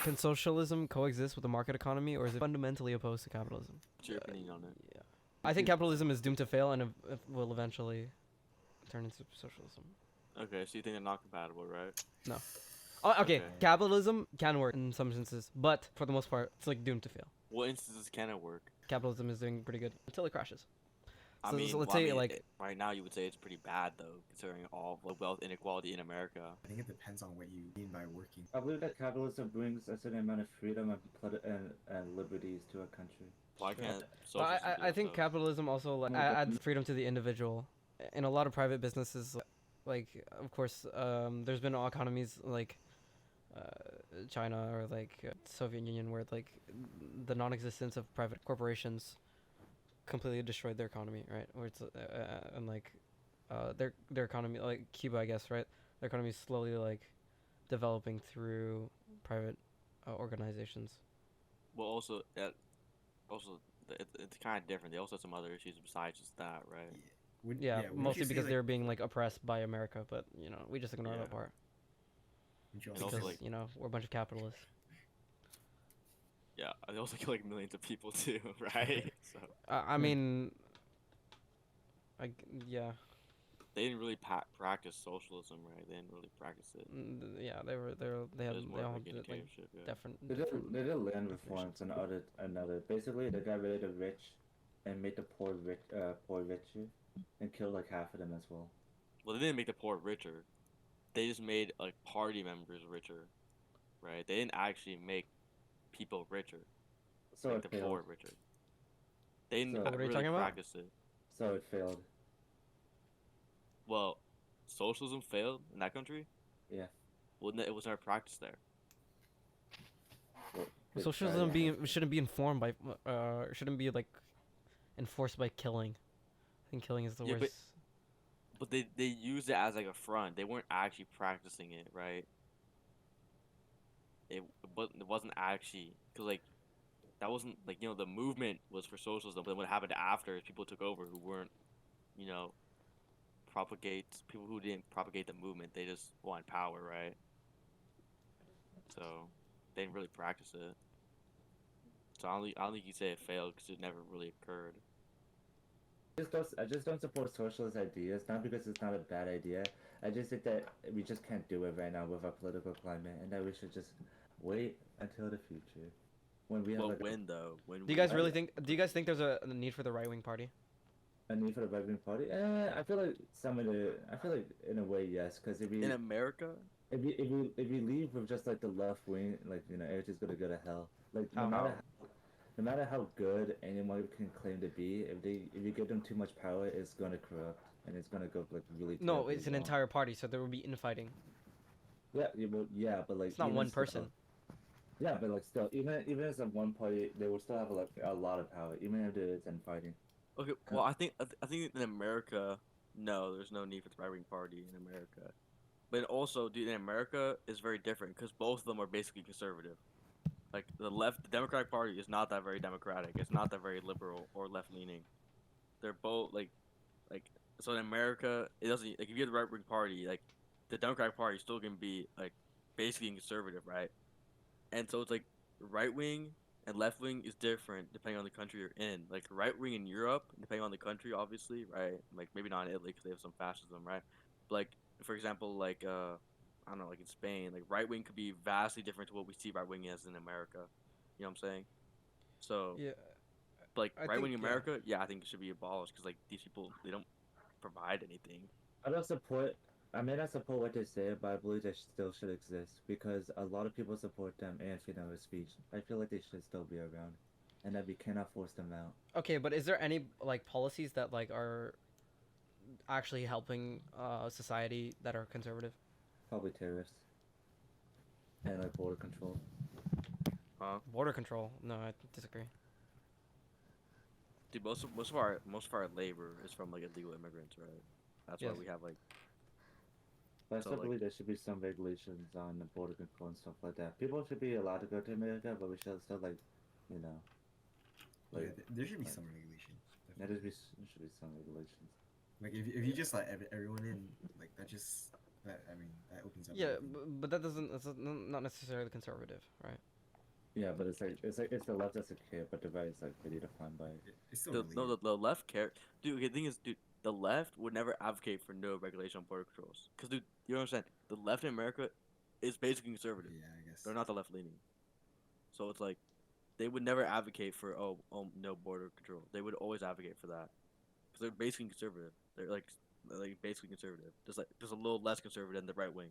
Can socialism coexist with the market economy, or is it fundamentally opposed to capitalism? What's your opinion on it? Yeah. I think capitalism is doomed to fail and will eventually turn into socialism. Okay, so you think they're not compatible, right? No. Oh, okay, Okay. capitalism can work in some instances, but for the most part, it's like doomed to fail. What instances can it work? Capitalism is doing pretty good until it crashes. I So, mean, so let's well, I say mean, like right now you would say it's pretty bad though, considering all the wealth inequality in America. I think it depends on what you mean by working. I believe that capitalism brings a certain amount of freedom and liberties to a country. Why Sure. can't But socialism do I that, think though? capitalism also like, adds freedom to the individual. In a lot of private businesses, like of course, there's been economies like China or like Soviet Union where like the non-existence of private corporations completely destroyed their economy, right? Where it's and like their economy, like Cuba, I guess, right? Their economy is slowly like developing through private organizations. Well, also it's kind of different. They also have some other issues besides just that, right? Would, Yeah, wouldn't you mostly say, because like, they're being like oppressed by America, but you know we just ignore Yeah. that part wouldn't you And also also, because say, like- you know we're a bunch of capitalists. Yeah, they also kill like millions of people too, right? So I mean, yeah, they didn't really practice socialism, right? They didn't really practice it. yeah, they It had was more they of all like did, like dictatorship, yeah. They did land definitions. reforms and another. Basically, they got rid of the rich and made the poor richer, and killed like half of them as well. Well, they didn't make the poor richer. They just made like party members richer, right? They didn't actually make people richer, So make it the poor failed. richer. They didn't So- What are you really talking about? practice it. So it failed. Well, socialism failed in that country. Yeah. Well, it was never practiced there. Well, it Socialism tried. shouldn't be informed by shouldn't be like enforced by killing. I think killing is the Yeah, but- worst. But they used it as like a front. They weren't actually practicing it, right? It wasn't actually because like that wasn't like the movement was for socialism. But what happened after is people took over who weren't you know people who didn't propagate the movement. They just wanted power, right? So they didn't really practice it. So I don't think you say it failed because it never really occurred. I just don't support socialist ideas, not because it's not a bad idea. I just think that we just can't do it right now with our political climate, and that we should just wait until the future when we have But like when though? When Do you guys really think? Do you guys think there's a need for the right wing party? a need for the right wing party. I feel like I feel like in a way yes, because in America? if you leave with just like the left wing, like everything's gonna go to hell. Like How? no matter how good anyone can claim to be, if you give them too much power, it's gonna corrupt and it's gonna go like really. No, terribly it's an wrong. entire party, so there will be infighting. Yeah, but like It's not even one still- person. Yeah, but like still, even as a one party, they will still have like a lot of power, even if there is infighting. Okay, well I think in America, no, there's no need for the right wing party in America. But also, dude, in America is very different because both of them are basically conservative. Like the Democratic Party is not that very democratic. It's not that very liberal or left leaning. They're both like so in America it doesn't like if you have the right wing party like the Democratic Party is still gonna be like basically conservative, right? And so it's like right wing and left wing is different depending on the country you're in. Like right wing in Europe, depending on the country, obviously, right? Like maybe not in Italy because they have some fascism, right? But like for example, like I don't know, like in Spain, like right wing could be vastly different to what we see right wing as in America. You know what I'm saying? So Yeah. like I right wing think, yeah. America, yeah, I think it should be abolished because like these people they don't provide anything. I don't support. I may not support what they say, but I believe they still should exist because a lot of people support them and freedom of speech. I feel like they should still be around, and that we cannot force them out. Okay, but is there any like policies that like are actually helping society that are conservative? Probably terrorists and like border control. Border control? No, I disagree. Dude, most of our labor is from like illegal immigrants, right? That's Yes. why we have like But I So, still like- believe there should be some regulations on the border control and stuff like that. People should be allowed to go to America, but we should still like, you know, yeah, like there should be like- some regulation. there should be some regulations. Like if you just let everyone in, like that opens up. Yeah, everything. but that doesn't. That's not necessarily conservative, right? Yeah, but it's the left that's a kid, but the right is like pretty defined by. It's still The, no, related. the left care, dude. Okay, the thing is, dude, the left would never advocate for no regulation on border controls, cause dude, you understand, the left in America is basically conservative. Yeah, I guess. They're not the left leaning, so it's like, they would never advocate for no border control. They would always advocate for that, cause they're basically conservative. They're like basically conservative, just a little less conservative than the right wing.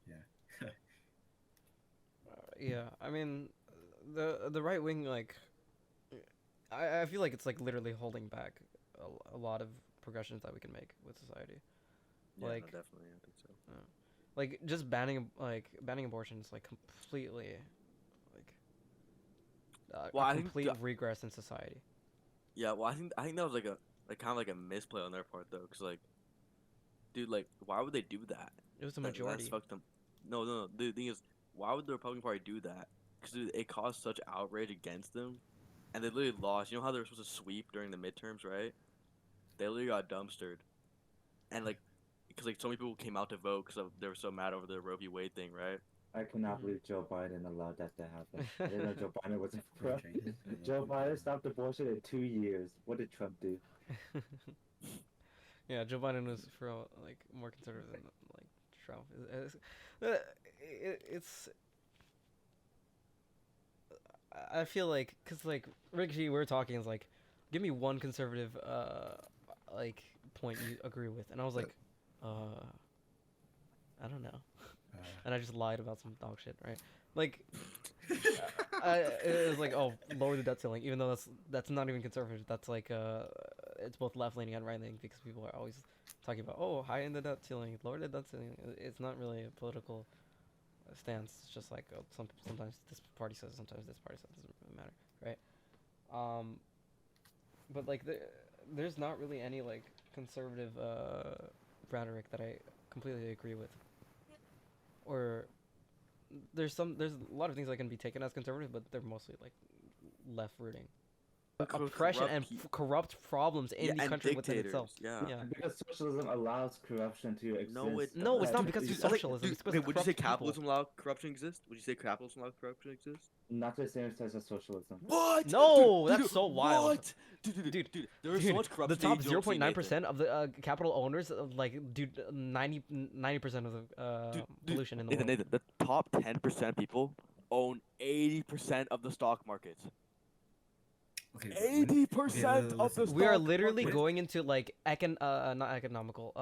Yeah. Yeah, I mean, the right wing, like, I feel like it's like literally holding back a lot of progressions that we can make with society. Yeah, Like- no, definitely, I think so. Like just banning abortion is like completely like Well, a I think complete regress in society. Yeah, well, I think that was like kind of like a misplay on their part though, cause like, dude, like, why would they do that? It was the That's majority. fucked up. No, no, no. The thing is, why would the Republican Party do that? Because it caused such outrage against them, and they literally lost. You know how they were supposed to sweep during the midterms, right? They literally got dumpstered, and like, because like so many people came out to vote because they were so mad over the Roe v. Wade thing, right? I cannot Mhm. believe Joe Biden allowed that to happen. I didn't know Joe Biden was a pro. Pro-choice. Joe Biden stopped abortion in 2 years. What did Trump do? Yeah, Joe Biden was for like more conservative than like Trump. It's I feel like because like Ricky, we were talking is like, give me one conservative like point you agree with, and I was like, I don't know, and I just lied about some dog shit, right? Like, it was like, oh, lower the debt ceiling, even though that's not even conservative. That's like it's both left leaning and right leaning because people are always talking about, oh, high in the debt ceiling, lower the debt ceiling. It's not really a political stance. It's just like sometimes this party says, sometimes this party says. It doesn't really matter, right? But like there's not really any like conservative rhetoric that I completely agree with. Or there's a lot of things that can be taken as conservative, but they're mostly like left rooting. Oppression and corrupt problems in the and country within itself. dictators, Yeah. Because socialism allows corruption to exist. No, No, it's not because Dude, of I think- socialism. dude, It's because okay, of would you say corrupt people. capitalism allow corruption exist? Would you say capitalism allow corruption exist? Not to the same extent as socialism. What? No, Dude, that's dude, so wild. What? Dude, there is so much corruption. The top that you don't see, 0.9% of the capital owners, like, dude, 90% of the Dude, pollution in the Nathan, world. Nathan, the top 10% people own 80% of the stock market. Okay. 80% of the stock We are literally market. going into like not economical.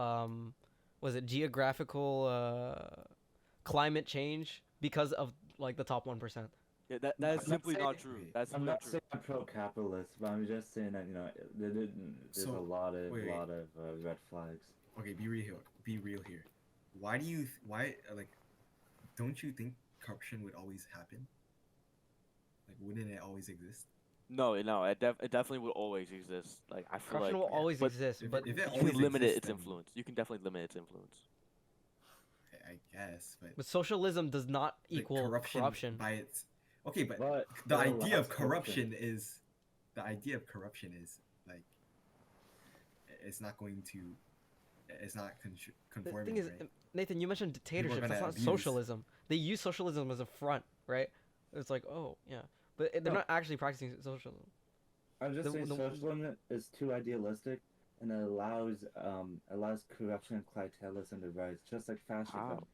Was it geographical climate change because of like the top 1%? Yeah, that I'm is not simply not saying- true. That's I'm simply not not true. saying I'm pro-capitalist, but I'm just saying that there's So, a lot of wait. red flags. Okay, be real. Be real here. Why do you? Why like? Don't you think corruption would always happen? Like, wouldn't it always exist? No, it definitely will always exist. Like I feel Corruption like will always but exist, if but it you always can limit exists, its then- influence. You can definitely limit its influence. I guess, but socialism does not like, equal corruption. by its. Okay, but But the it idea allows of corruption is, the idea of corruption is like, it's not going to, it's not The conforming. thing is, right? Nathan, you mentioned dictatorship. That's gonna not abuse. socialism. They use socialism as a front, right? It's like, oh yeah, but they're No. not actually practicing socialism. I'm just the- saying the- socialism is too idealistic and it allows corruption and clientelism to rise, just like fascism. How?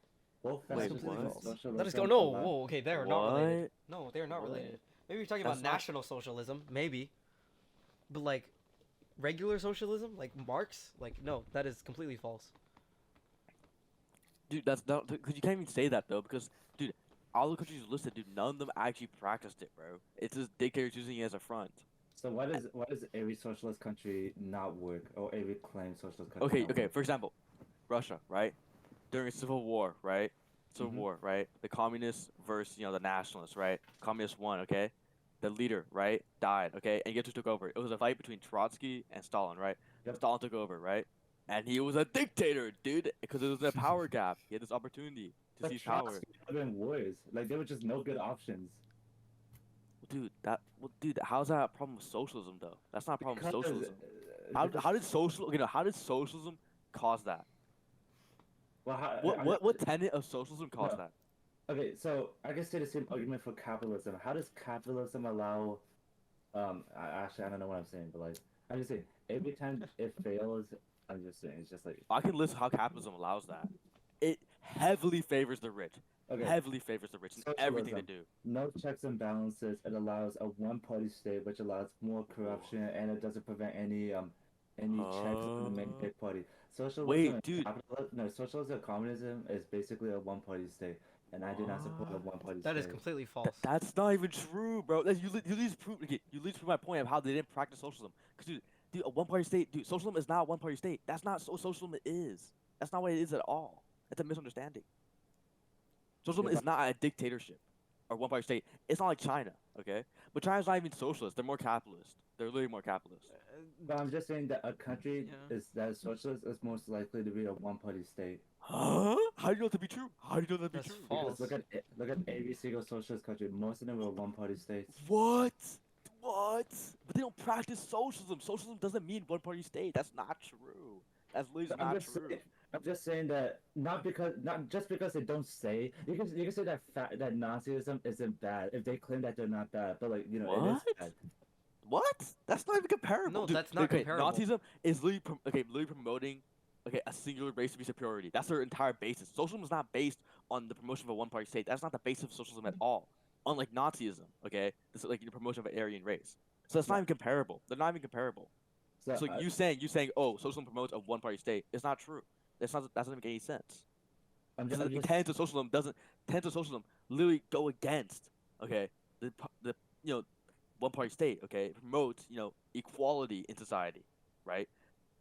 Both Wait, fascism what? and socialism. That is go no, allow- whoa, okay, they're not related. What? No, they're not What? related. Maybe you're talking That's about not- national socialism, maybe, but like regular socialism, like Marx, like no, that is completely false. Dude, that's not because you can't even say that though because dude, all the countries listed, dude, none of them actually practiced it, bro. It's just dictators using it as a front. So why does every socialist country not work, or every claimed socialist country? Okay, not okay. work? For example, Russia, right? During a civil war, right? Civil Mhm. war, right? The communists versus the nationalists, right? Communists won, okay? The leader, right, died, okay? And guess who took over? It was a fight between Trotsky and Stalin, right? Yep. Stalin took over, right? And he was a dictator, dude, because it was a power gap. He had this opportunity to But seize power. Trotsky had been wars. Like there were just no good options. Dude, how's that a problem with socialism though? That's not a problem with Because, socialism. because- How did how did socialism cause that? well, What tenet of socialism caused No. that? Okay, so I can say the same argument for capitalism. How does capitalism allow? Actually, I don't know what I'm saying, but like, I'm just saying every time it fails, I'm just saying it's just like I can list how capitalism allows that. It heavily favors the rich. okay, Heavily favors the rich in everything they socialism. do. No checks and balances. It allows a one-party state, which allows more corruption, and it doesn't prevent any checks on the main big party. Socialism Wait, and dude. socialism and communism is basically a one-party state, and I do not support a What? one-party That is state. completely false. That's not even true, bro. You lose proof. Okay, you lose proof my point of how they didn't practice socialism. Cause dude, a one-party state, dude, socialism is not a one-party state. That's not so socialism is. That's not what it is at all. It's a misunderstanding. Socialism Yeah, is not a dictatorship or one-party state. It's not like China, okay? But China's not even socialist. They're more capitalist. They're literally more capitalist. but I'm just saying that a country Yeah. that is socialist is most likely to be a one-party state. Huh? How do you know that to be true? How do you know that to be That's true? false. Because look at every single socialist country. Most of them were one-party states. What? What? But they don't practice socialism. Socialism doesn't mean one-party state. That's not true. That's literally I'm not just true. I'm just saying that not just because they don't say you can say that that Nazism isn't bad if they claim that they're not bad, but like it is What? bad. What? That's not even comparable. No, Dude, that's not okay, comparable. Nazism is literally promoting a singular race to be superiority. That's their entire basis. Socialism is not based on the promotion of a one-party state. That's not the basis of socialism at all. Unlike Nazism, okay, this is like the promotion of an Aryan race. So that's not even comparable. They're not even comparable. So, So you saying, oh, socialism promotes a one-party state. It's not true. That doesn't make any sense. I'm Because just, the tenets of socialism literally go against the one-party state. Okay, it promotes equality in society, right?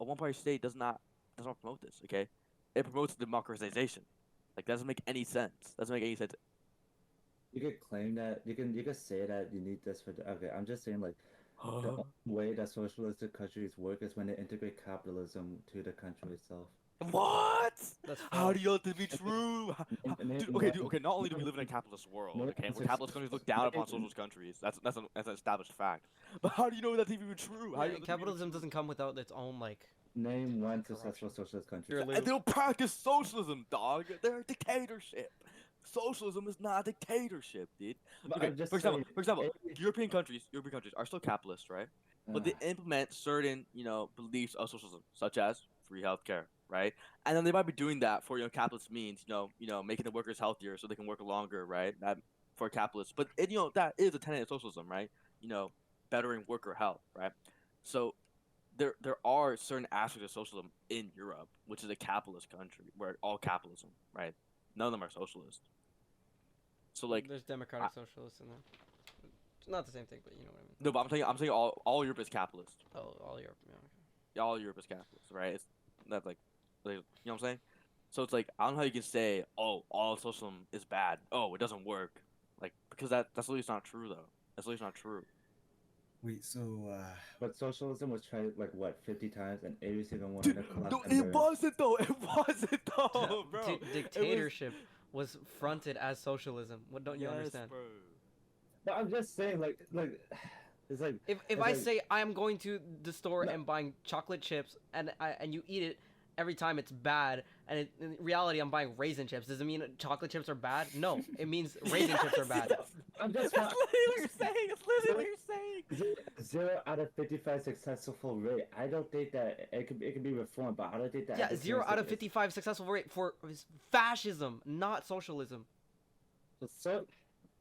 A one-party state does not promote this. Okay, it promotes democratization. Like that doesn't make any sense. Doesn't make any sense. you could claim that you could say that you need this for okay. I'm just saying like the only way that socialistic countries work is when they integrate capitalism to the country itself. What? That's How false. do you know it to be true? Dude, okay. Not only do we live in a capitalist world, More okay, than where capitalist countries look down upon socialist countries. That's an established fact. But how do you know that's even true? How do you know that's even Capitalism true? doesn't come without its own like. Name one Corruption. successful socialist country. You're And they don't practice socialism, dog. They're a dictatorship. Socialism is not a dictatorship, dude. But Okay, I'm just for example, saying, European countries are still capitalist, right? But they implement certain, beliefs of socialism, such as free healthcare, right? And then they might be doing that for capitalist means, making the workers healthier so they can work longer, right? That for capitalists, but that is a tenet of socialism, right? Bettering worker health, right? So there are certain aspects of socialism in Europe, which is a capitalist country, where all capitalism, right? None of them are socialist. So like, There's democratic socialists in there. It's not the same thing, but you know what I mean. no, but I'm saying all Europe is capitalist. All Europe. Yeah. Okay. Yeah, all Europe is capitalist, right? It's that's like, you know what I'm saying? So it's like I don't know how you can say, oh, all socialism is bad. Oh, it doesn't work, like because that's literally not true though. That's literally not true. Wait, so but socialism was tried like what 50 times, and every single one of Dude, them collapsed. no, and it burned. wasn't though. It wasn't though, bro. It was- Dictatorship was fronted as socialism. What don't you Yes, understand? bro. But I'm just saying, like, it's like If it's I like- say I'm going to the store No. and buying chocolate chips and you eat it every time it's bad, and in reality I'm buying raisin chips, does it mean chocolate chips are bad? No, it means raisin chips are bad. I'm just That's literally what you're saying. That's literally what you're saying. 0 out of 55 successful rate. I don't think that it could be reformed, but I don't think that. Yeah, at the 0 same out of time 55 successful rate for fascism, not socialism. it's so.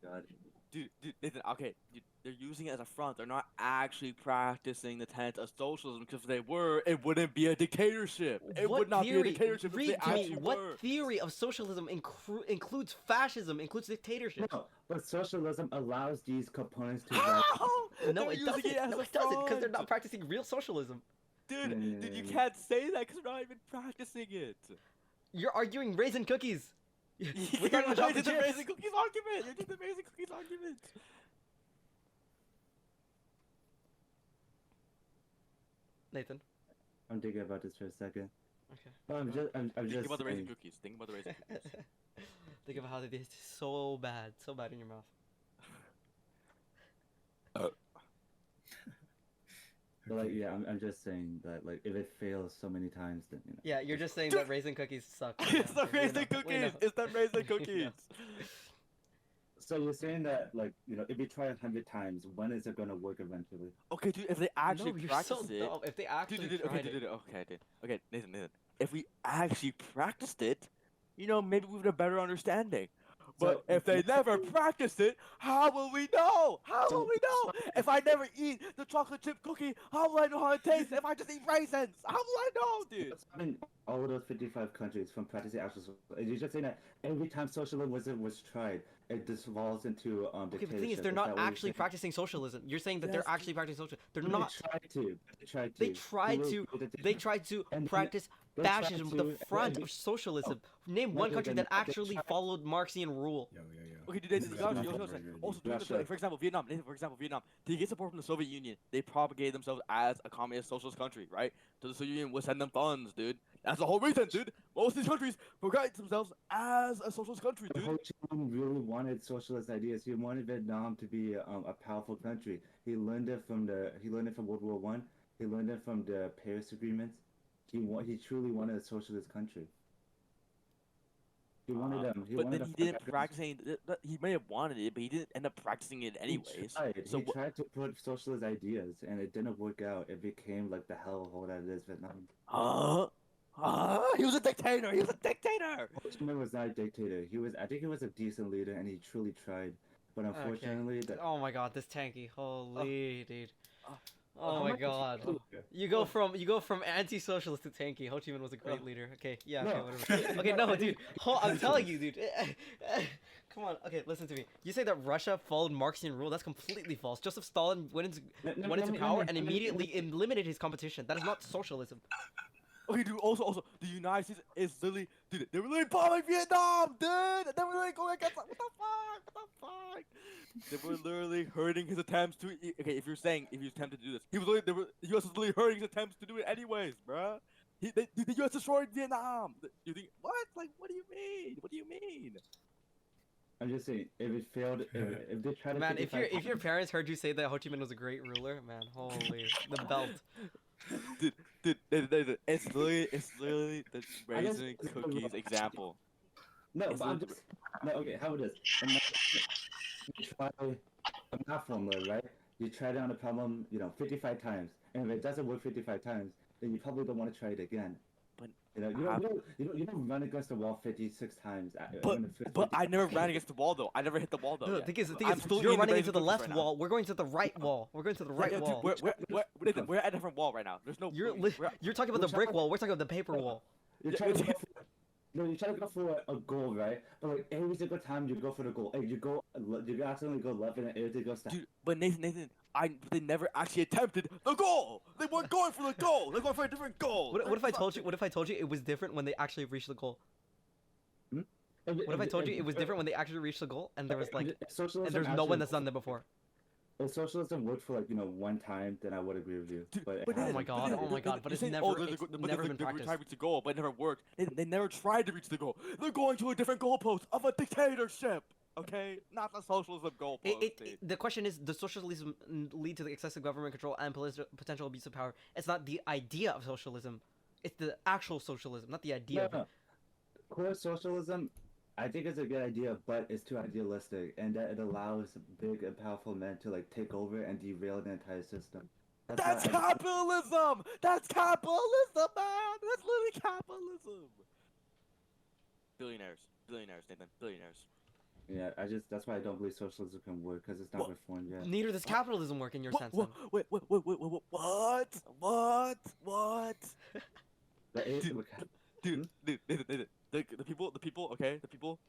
God. Dude, Nathan, okay, dude, they're using it as a front. They're not actually practicing the tenets of socialism, because if they were, it wouldn't be a dictatorship. It What would not theory? be a dictatorship if Read they to me. actually What were. theory of socialism includes fascism, includes dictatorship? No, but socialism allows these components to. How? No, They're it using doesn't. as No, a it doesn't, because they're front. not practicing real socialism. Dude, you can't say that because they're not even practicing it. You're arguing raisin cookies. We're You're talking about chocolate the chips. basic cookies argument. You're just the basic cookies argument. Nathan. I'm thinking about this for a second. Okay. But I'm Think just about the raisin saying. cookies. Think about the raisin cookies. Think of how they taste so bad in your mouth. But like, yeah, I'm just saying that like if it fails so many times, then Yeah, you're just saying that raisin cookies suck. It's the We know, raisin we know. cookies. It's the raisin We know. cookies. So you're saying that, like, if you try 100 times, when is it gonna work eventually? Okay, dude, if they actually No, you're practice so it, dumb. If they actually dude, tried it. okay, Nathan. If we actually practiced it, maybe we would have a better understanding. But So- if they never practice it, how will we know? How will we know? If I never eat the chocolate chip cookie, how will I know how it tastes? If I just eat raisins, how will I know, dude? What's stopping all of those 55 countries from practicing actual socialism? You're just saying that every time socialism was tried, it dissolves into Okay, dictatorship. but the thing is, they're Is not that what you're actually saying? practicing socialism. You're saying that Yes, they're actually practicing socialism. They're They not. tried to. They tried to. They tried to. They tried to And then practice they tried fascism, to- the front and- of socialism. Name no, one they country didn't. that They actually tried- followed Marxian rule. Yo. Okay, dude, This is also, not also, very good. also, dude, Russia. for example, Vietnam. To get support from the Soviet Union, they propagated themselves as a communist socialist country, right? So the Soviet Union would send them funds, dude. That's the whole reason, dude. Most of these countries portray themselves as a socialist country, But dude. Ho Chi Minh really wanted socialist ideas. He wanted Vietnam to be a powerful country. He learned it from World War One. He learned it from the Paris agreements. He truly wanted a socialist country. He wanted But then he didn't practice any. He may have wanted it, but he didn't end up practicing it anyways. So He tried to put socialist ideas, and it didn't work out. It became like the hellhole that it is Vietnam. He was a dictator. He was a dictator. Ho Chi Minh was not a dictator. I think he was a decent leader, and he truly tried. But unfortunately, Oh my god, this tanky. Holy dude. Oh how my much- god. You go from anti-socialist to tanky. Ho Chi Minh was a great leader. Okay, yeah, okay, No. whatever. Okay, no, dude. I'm telling you, dude. Come on. Okay, listen to me. You say that Russia followed Marxian rule. That's completely false. Joseph Stalin went into power and immediately eliminated his competition. That is not socialism. Okay, dude. Also, the United States is literally, dude. They were literally bombing Vietnam, dude. They were literally going against. What the fuck? They were literally hurting his attempts to. Okay, if you're attempted to do this, he was literally. The U.S. was literally hurting his attempts to do it anyways, bruh. The U.S. destroyed Vietnam. You think what? Like, what do you mean? What do you mean? I'm just saying, if it failed, if they tried to. Man, take if it back- your parents heard you say that Ho Chi Minh was a great ruler, man, holy the belt. Dude, it's literally the I guess raisin it's the cookies wrong- example. No, It's but I'm literally- just no. Okay, how it is? You try a math formula, right? You try it on a problem, 55 times, and if it doesn't work 55 times, then you probably don't want to try it again. But you don't run against the wall 56 times. But I never ran against the wall though. I never hit the wall though. No, yet. the thing I'm is, still you're eating running raisin into the cookies left right now. wall. We're going to the right wall. We're going to the right Yeah, wall. dude, Nathan, we're at a different wall right now. There's no. You're talking about the brick wall. We're talking about the paper wall. You're trying to go for, no, you're trying to go for a goal, right? But like every single time you go for the goal, you accidentally go left and everything goes down. Dude, but Nathan, they never actually attempted the goal. They weren't going for the goal. They're going for a different goal. What if I told you? What if I told you it was different when they actually reached the goal? What if I told you it was different when they actually reached the goal and there was like, and there's no one that's done that before? If socialism worked for one time, then I would agree with you. Dude, But, but Oh my god, but it's never they been were trying to practiced. reach the goal, but it never worked. They never tried to reach the goal. They're going to a different goalpost of a dictatorship. Okay, not the socialism goalpost. dude. The question is, does socialism lead to the excessive government control and potential abuse of power? It's not the idea of socialism; it's the actual socialism, not the idea of it. Core socialism, I think it's a good idea, but it's too idealistic, and that it allows big and powerful men to take over and derail the entire system. That's why I- capitalism! That's capitalism, man! That's literally capitalism! Billionaires, Nathan, billionaires. Yeah, that's why I don't believe socialism can work, because it's not What? reformed yet. Neither does capitalism work in your sense. Then. Wait, what? But Dude, Nathan, the people, okay, the people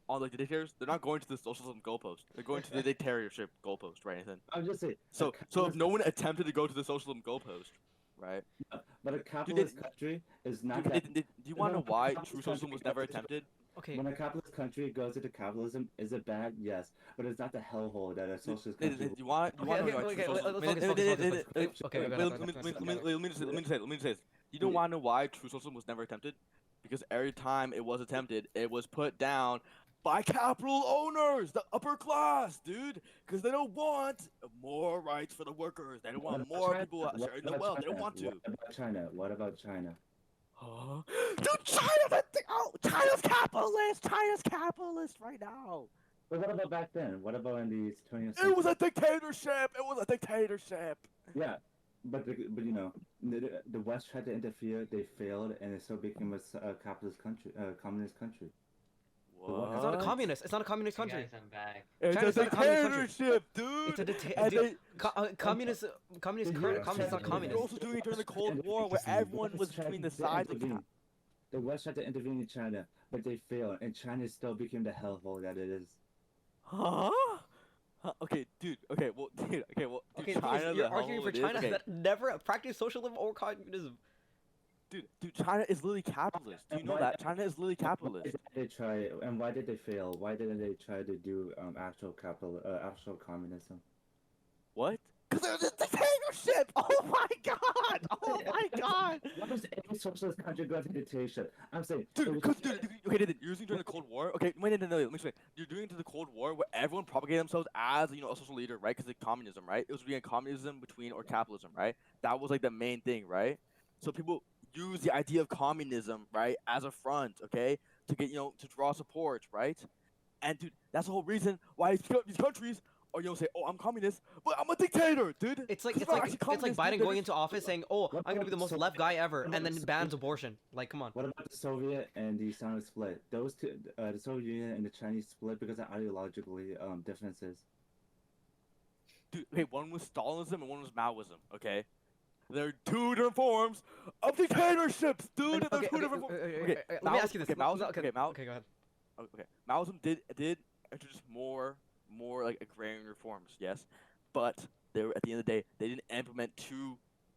on the dictators, they're not going to the socialism goalpost. They're going to the dictatorship goalpost, right, Nathan? I'm just saying. So if no one attempted to go to the socialism goalpost, right? But a capitalist country is not. Do you want to know why capitalist true socialism country was never goes into- attempted? Okay. When a capitalist country goes into capitalism, is it bad? Yes, but it's not the hellhole that a socialist Nathan, country. you want to know why okay, true let's socialism? focus, focus. Okay, Wait, go let ahead. me just say this. You don't want to know why true socialism was never attempted? Because every time it was attempted, it was put down by capital owners, the upper class, dude. Because they don't want more rights for the workers. They don't want more people sharing the wealth. They don't want to. What about China? What about China? Huh? Dude, China's capitalist. China's capitalist right now. But what about back then? What about in the 20th It was century? a dictatorship. It was a dictatorship. Yeah, but you know, the West tried to interfere. They failed, and it still became a capitalist country, communist country. What? It's not a communist. It's not a communist Hey country. guys, I'm back. It's China's a not a communist country. dictatorship, dude. It's a dictator. And they, Communist. Yeah, Communist, not they communist. were also doing it during the Cold War, where everyone was between the sides of. The West tried to intervene in China, but they failed, and China still became the hellhole that it is. Huh? Okay, dude. Okay, well, dude. Okay, well, dude, Okay, the thing is, China. you're the arguing hellhole for it is, China okay. that never practiced socialism or communism. Dude, China is literally capitalist. Do you know that? China is literally Why capitalist. did they try, and why did they fail? Why didn't they try to do actual communism? What? Because it was a dictatorship! Oh my god! Oh my god! What does any socialist country go into dictatorship? I'm saying, Dude, because, okay, you're using during the Cold War? Okay, wait, no, let me explain. You're doing it to the Cold War where everyone propagated themselves as, a social leader, right? Because of communism, right? It was between communism or capitalism, right? That was, like, the main thing, right? So people use the idea of communism, right, as a front, okay? To get, to draw support, right? And, dude, that's the whole reason why these countries or say, "Oh, I'm communist, but I'm a dictator, dude." It's like They're it's not like actually it's like communists, Biden dude. They're going just- into office saying, "Oh, I'm gonna be the most left guy ever," and then What- bans abortion. Like, come on. What about the Soviet and the Soviet split? Those two, the Soviet Union and the Chinese split because of ideologically differences. Dude, okay, one was Stalinism and one was Maoism. Okay, they're two different forms of dictatorships, dude. They're two different forms. Okay, Let me ask you this. Okay, No, Maoism. no, Okay, Mao. Okay, go ahead. Okay, Maoism did introduce more like agrarian reforms, yes, but they were, at the end of the day, they didn't implement two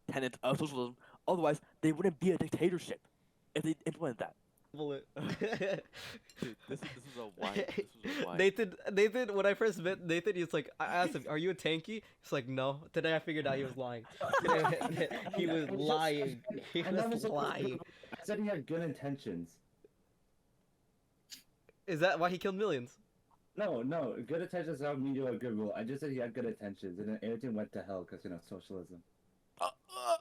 tenets of socialism. Otherwise, they wouldn't be a dictatorship if they implemented that. Bullet. Dude, this is a white. This is a white. Nathan, when I first met Nathan, he's like, I asked him, "Are you a tanky?" He's like, "No." Today I figured out he was lying. He was lying. He I never was said- lying. I said he had good intentions. Is that why he killed millions? No, good intentions don't mean you have good rule. I just said he had good intentions, and then everything went to hell because socialism.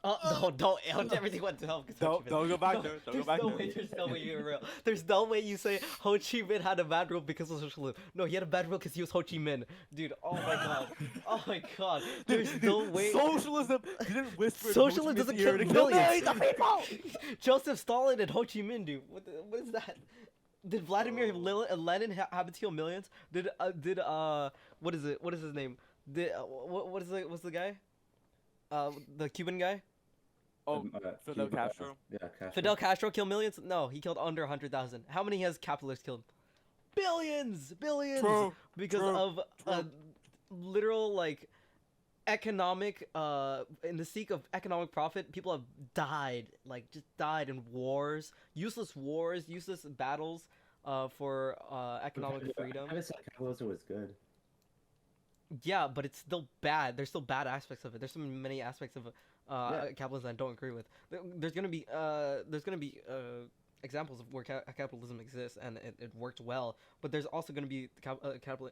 Oh, don't everything went to hell. 'Cause Ho Chi Minh. Don't go back No, there. Don't go there's back no there. way. There's no way you're real. There's no way you say Ho Chi Minh had a bad rule because of socialism. No, he had a bad rule because he was Ho Chi Minh. Dude, oh my god. Oh my god. There's no way. Socialism didn't whisper. Socialism doesn't kill to millions. of people. Joseph Stalin and Ho Chi Minh, dude. What is that? Did Vladimir Lenin happen to kill millions? Did what is it? What is his name? Did what's the guy? The Cuban guy? Oh, Fidel Cuba, Castro. Yeah, Castro. Fidel Castro kill millions? No, he killed under 100,000. How many has capitalists killed? Billions, True, because true, of true. literal like economic in the sake of economic profit, people have died, like just died in wars, useless battles for economic freedom. I said capitalism was good. Yeah, but it's still bad. There's still bad aspects of it. There's so many aspects of capitalism I don't agree with. There's gonna be examples of where capitalism exists and it worked well, but there's also gonna be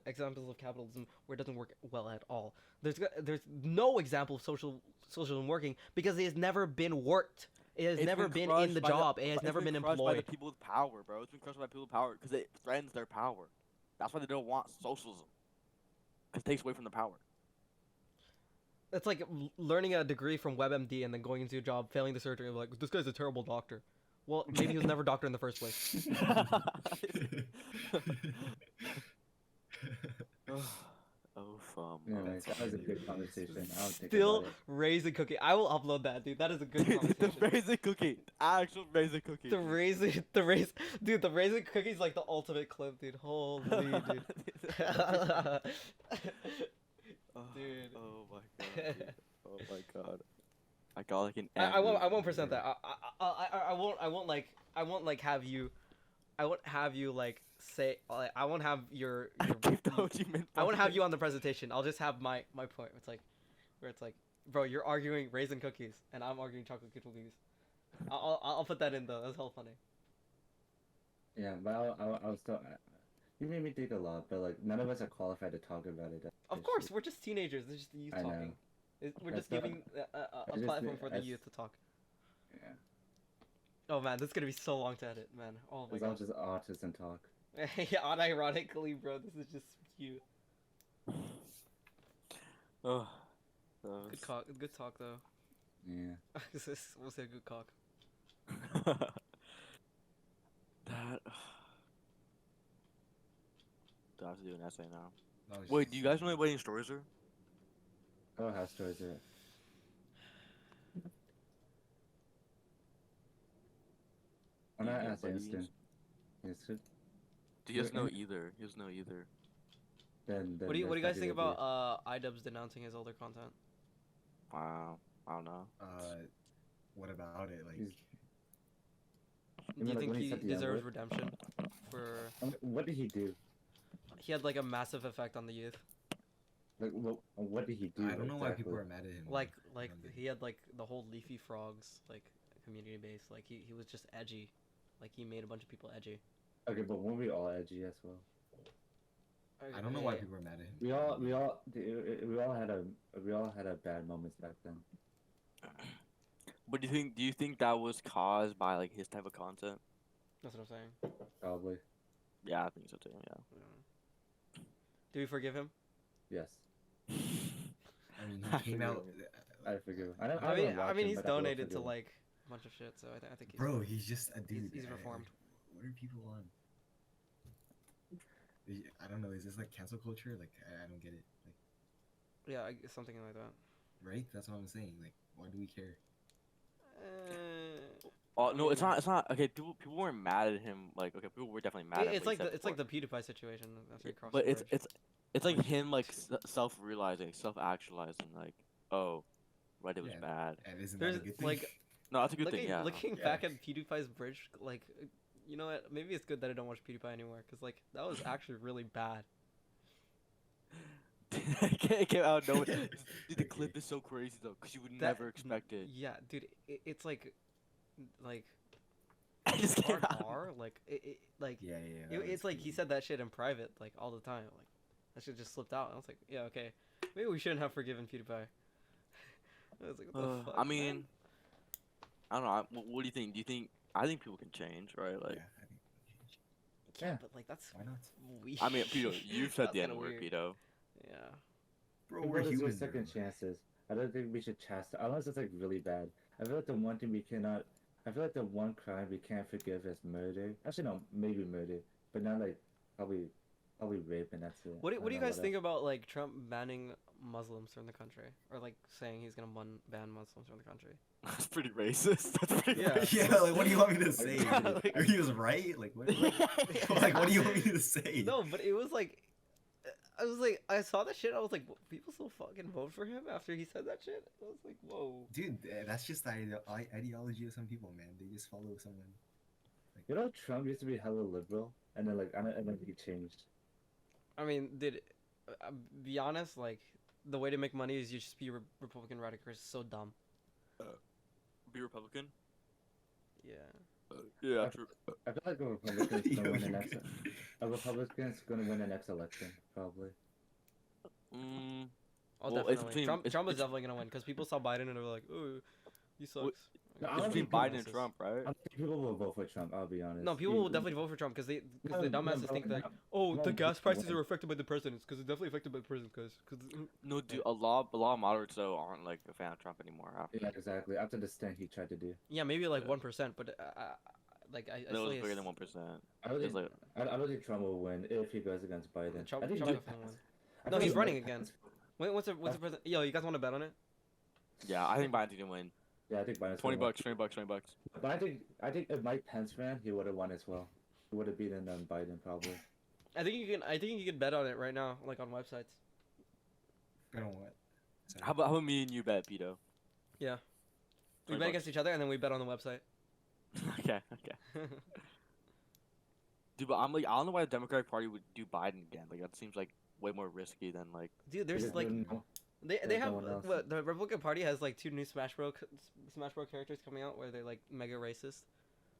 examples of capitalism where it doesn't work well at all. There's no example of socialism working because it has never been worked. It has It's never been been crushed in the by job. It has it's never been crushed by the employed. people with power, bro. It's been crushed by people with power because it threatens their power. That's why they don't want socialism. Because it takes away from the power. It's like learning a degree from WebMD and then going into a job, failing the surgery, and like, this guy's a terrible doctor. Well, maybe he was never a doctor in the first place. Anyways, that was a good conversation. I don't think Still about it. raisin cookie. I will upload that, dude. That is a good Dude, the conversation. raisin cookie. Actual raisin cookie. The raisin, dude. The raisin cookie is like the ultimate clip, dude. Holy, dude. Oh, Dude. Oh my god. Dude. Oh my god. I got like an. I won't present that. I won't like have you. I won't have you like say. Like, I won't have your. Keep the Ho Chi Minh I won't have Project. you on the presentation. I'll just have my point. It's like, where it's like, bro, you're arguing raisin cookies, and I'm arguing chocolate chip cookies. I'll put that in though. That's hell funny. Yeah, but I was still. You made me think a lot, but like none of us are qualified to talk about it. Of course, we're just teenagers. It's just the youth I know. talking. We're That's just not- giving a I just platform think- for the youth to talk. Yeah, Oh man, this is gonna be so long to edit, man. Oh my it's all god. just autism talk. Yeah, unironically, bro, this is just you. Oh, Good cock. Good talk though. Yeah. We'll say good cock. that. Do I have to do an essay now? That was Wait, just- do you guys know anybody in stories are? I don't have stories yet. I'm not Yeah, asking but he's- Instant. Yes, sir. Do you guys Wait, know either? He doesn't know either. Then What do you there's guys nothing think to do. about iDubbbz denouncing his older content? Wow. I don't know. What about it? Like, He's- Do you like think when he he said the deserves N-word? redemption? For What did he do? he had like a massive effect on the youth. Like, what did he do? I don't know why people exactly? are mad at him. Like I don't get it. he had like the whole Leafy Frogs like community base. Like he was just edgy. Like he made a bunch of people edgy. Okay, but weren't we all edgy as well? I don't know why Okay. people are mad at him. We all had our bad moments back then. But do you think that was caused by like his type of content? That's what I'm saying. Probably. Yeah, I think so too. Yeah. Yeah. Do we forgive him? Yes. I mean, I he came forget out. what I forgive. I don't mean, watch him, he's but I will donated to forgive him. like a bunch of shit. So I think he's Bro, he's just a dude. he's reformed. What are people on? I don't know. Is this like cancel culture? Like, I don't get it. Like, Yeah, something like that. right? That's what I'm saying. Like, why do we care? Oh no, it's not. It's not. Okay, people weren't mad at him. Like, okay, people were definitely mad. It's at what he like said it's like before. the PewDiePie situation. After he crossed But the it's bridge. it's like him like self-realizing, self-actualizing. Like, oh, Reddit was Yeah. bad. And isn't There's, that a good thing? like, No, that's a good thing. Yeah. Looking Yeah. back at PewDiePie's bridge, like, you know what? Maybe it's good that I don't watch PewDiePie anymore, cause like that was actually really bad. it came out of nowhere. Dude, the Okay. clip is so crazy though, cause you would That- never expect it. Yeah, dude, it's like I just came out. R like like Yeah, yeah. that was it's like he crazy. said that shit in private like all the time. Like that shit just slipped out. I was like, yeah, okay, maybe we shouldn't have forgiven PewDiePie. I was like, what the fuck? I mean, man? I don't know. What do you think? Do you think? I think people can change, right? Like, Yeah, I think. yeah, yeah. but like that's Why not? weird. I mean, Peter, you've said That's the kinda N word, weird. Peter. Yeah. Bro, People we're deserve human. second bro. chances. I don't think we should chastise unless it's like really bad. I feel like the one thing we cannot. I feel like the one crime we can't forgive is murder. Actually, no, maybe murder, but not like probably rape, and that's it. What I do don't you know guys what think else. about like Trump banning Muslims from the country, or like saying he's gonna ban Muslims from the country? That's pretty racist. That's pretty Yeah. racist. Yeah, like, what do you want me to say? Yeah, like- Or he was right? Like, what? Like, what do you want me to say? No, but it was like, I saw that shit. I was like, people still fucking vote for him after he said that shit. I was like, whoa. Dude, that's just the ideology of some people, man. They just follow someone. You know, Trump used to be hella liberal, and then like I don't, and then he changed. I mean, be honest, like the way to make money is you just be Republican radical. It's so dumb. Be Republican. Yeah. Yeah, I- true. I feel like a Republican's Yo, gonna win the you next. good. A Republican's gonna win the next election, probably. Mm, Oh, Well, it's definitely. between- Trump is it's- definitely gonna win because people saw Biden and they were like, "Oh, he sucks." No, I it's don't between think people Biden and racist. Trump, right? I don't think people will vote for Trump. I'll be honest. No, people will definitely vote for Trump because the dumbasses think that, oh, no, the gas people prices win. are affected by the presidents because it's definitely affected by the president because No, dude, a lot of moderates though aren't like a fan of Trump anymore. After Yeah, exactly. After the stint he tried to do. yeah, maybe like Yeah. 1%, but like I that still was think bigger than it's- 1%. I don't It's think. like I don't think Trump will win if he goes against Biden. Trump- I think Trump Mike definitely Pence- win. I No, think he's Mike running Pence- again. What's the president? Yo, you guys want to bet on it? yeah, I think Biden's gonna win. Yeah, I think Biden's 20 gonna win. bucks, 20 bucks, 20 bucks. But I think if Mike Pence ran, he would have won as well. He would have beaten Biden probably. I think you can bet on it right now, like on websites. I don't what? Sorry. How about me and you bet, Pito? Yeah. We 20 bet bucks. against each other and then we bet on the website. Okay. Dude, but I'm like, I don't know why the Democratic Party would do Biden again. Like that seems like way more risky than like. Dude, there's Because like no- they there's have no one else. what the Republican Party has like 2 new Smash Bros characters coming out where they're like mega racist.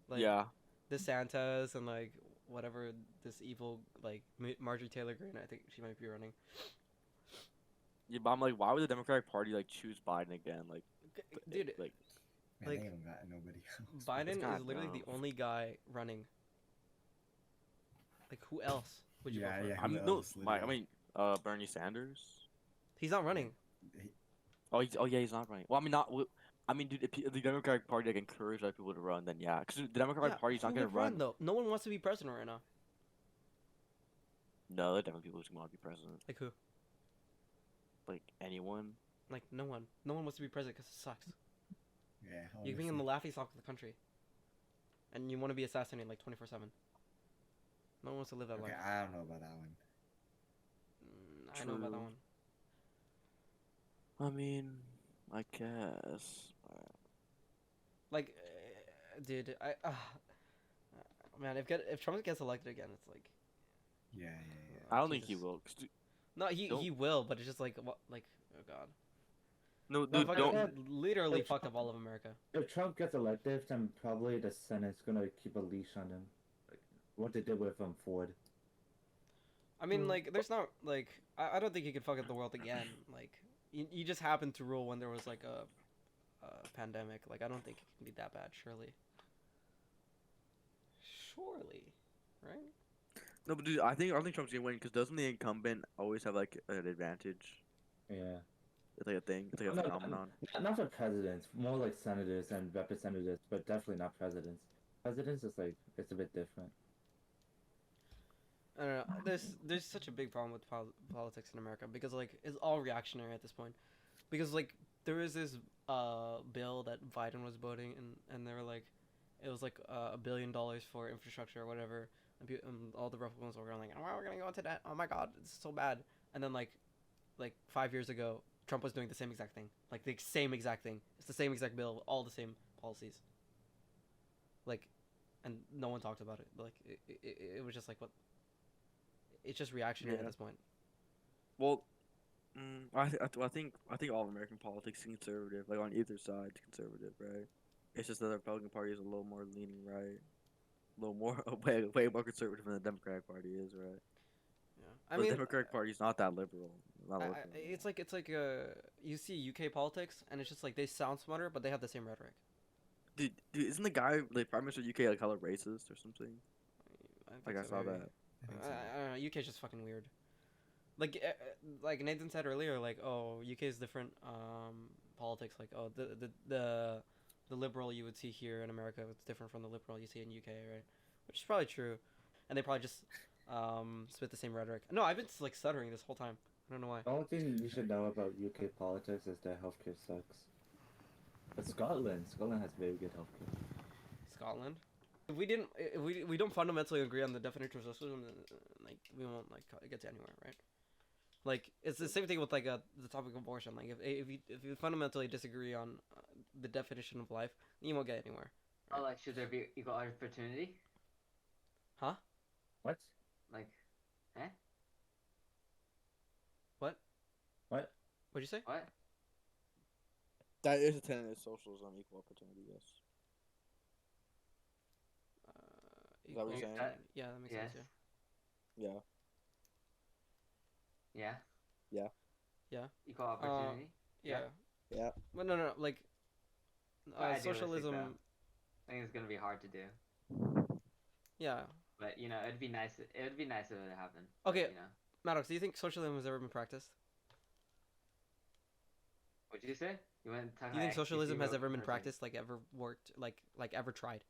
Like yeah. DeSantis and like whatever this evil like Marjorie Taylor Greene, I think she might be running. Yeah, but I'm like, why would the Democratic Party like choose Biden again? Like, Dude, like Man, like, they haven't got nobody else. Biden kinda is literally the dumb. only guy running. Like who else? Would you Yeah, vote for? yeah. I'm who no, else, I literally? mean, Bernie Sanders. He's not running. He- Oh yeah, he's not running. Well, I mean, not. I mean, dude, if the Democratic Party like encouraged other people to run, then yeah, because the Democratic Yeah, Party's who not gonna would run run. though? No one wants to be president right now. No, there are definitely people who want to be president. Like who? Like anyone. Like no one. No one wants to be president because it sucks. Yeah. You're being in honestly. the laughing stock of the country, and you want to be assassinated like 24/7. No one wants to live that Okay, life. I don't know about that one. I know about that True. one. I mean, I guess. Like, dude, man, if Trump gets elected again, it's like, Yeah, yeah, yeah. I don't think he Jesus. will. 'Cause no, he Don't- will, but it's just like what, like, oh god, no, no, dude, fucking, don't. literally If- fucked up all of America. If Trump gets elected, then probably the Senate's gonna keep a leash on him, like what they did with Ford. I mean, Mm. like, there's not like, I don't think he could fuck up the world again. Like, you just happened to rule when there was like a pandemic. Like, I don't think it can be that bad. Surely, right? No, but dude, I think Trump's gonna win because doesn't the incumbent always have like an advantage? Yeah. It's like a thing. It's like a No, phenomenon. Not for presidents, more like senators and representatives, but definitely not presidents. Presidents is like it's a bit different. I don't know. There's such a big problem with politics in America because like it's all reactionary at this point. Because like there is this bill that Biden was voting and they were like, it was like $1 billion for infrastructure or whatever, and all the Republicans were going like, oh, we're gonna go into debt. Oh my God, it's so bad. And then like 5 years ago, Trump was doing the same exact thing, like the same exact thing. It's the same exact bill, all the same policies. Like, and no one talked about it. But, like it was just like what. It's just reactionary at Yeah. this point. Well, I think all of American politics is conservative. Like on either side, it's conservative, right? It's just that the Republican Party is a little more leaning right, a little more way more conservative than the Democratic Party is, right? Yeah, But the Democratic Party is not that liberal. Not liberal. it's like you see UK politics, and it's just like they sound smarter, but they have the same rhetoric. Dude, isn't the guy like Prime Minister of UK like hella racist or something? think Like I so, saw maybe. that. I think so. I don't know. UK's just fucking weird. Like Nathan said earlier, like UK is different politics. Like the liberal you would see here in America, it's different from the liberal you see in UK, right? Which is probably true, and they probably just spit the same rhetoric. No, I've been like stuttering this whole time. I don't know why. The only thing you should know about UK politics is that healthcare sucks. But Scotland has very good healthcare. Scotland. If we don't fundamentally agree on the definition of socialism, then, like we won't like get to anywhere, right? Like it's the same thing with like the topic of abortion. Like if you fundamentally disagree on the definition of life, then you won't get anywhere. Oh, like, should there be equal opportunity? Huh? What? Like, eh? What? What? What'd you say? What? That is a tenet of socialism, equal opportunity. Yes. Is that what you're Equal- saying? Yeah, that makes Yes. sense. Yeah. Yeah. Yeah. Yeah. Equal opportunity. Yeah. Yeah. Yeah. Well, no, like Idealistic, socialism. though. I think it's gonna be hard to do, Yeah. but you know, it'd be nice. It would be nice if it happened. Okay. You know. Maddox, do you think socialism has ever been practiced? What'd you say? You went to Do you think socialism has ever been practiced? Like ever worked? Like ever tried?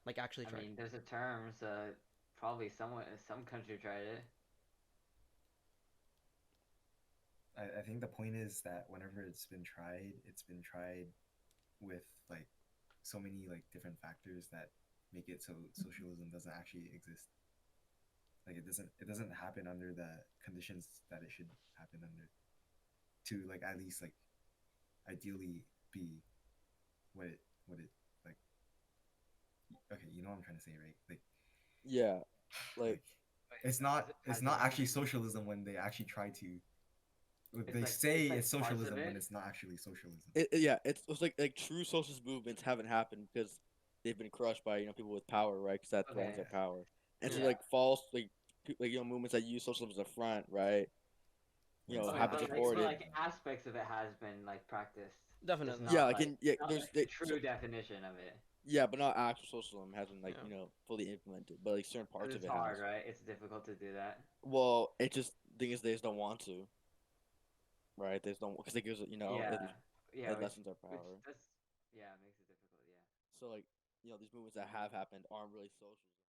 Like actually I tried? mean, there's a term, so probably some country tried it. I think the point is that whenever it's been tried with like so many like different factors that make it so socialism doesn't actually exist. Like it doesn't happen under the conditions that it should happen under to like at least like ideally be what it like. Okay, you know what I'm trying to say, right? Like Yeah. Like. it's not actually socialism when they actually try to. They like- say it's like it's parts of socialism when it. it's not actually socialism. Yeah, it's like true socialist movements haven't happened because they've been crushed by people with power, right? Because that's the ones Okay. that power. And so Yeah. like false like movements that use socialism as a front, right? Okay, Have been but, supported. like aspects of it has been like practiced. Definitely. not Yeah, like- again, yeah. Not There's like the true definition of it. Yeah, but not actual socialism hasn't like Yeah. fully implemented, but like certain parts of It's it hard, has. right? It's difficult to do that. Well, it just thing is they just don't want to, right? They just don't because it gives Yeah, yeah, it which lessens our which power. that's yeah, it makes it difficult. Yeah. So like these movements that have happened aren't really socialism.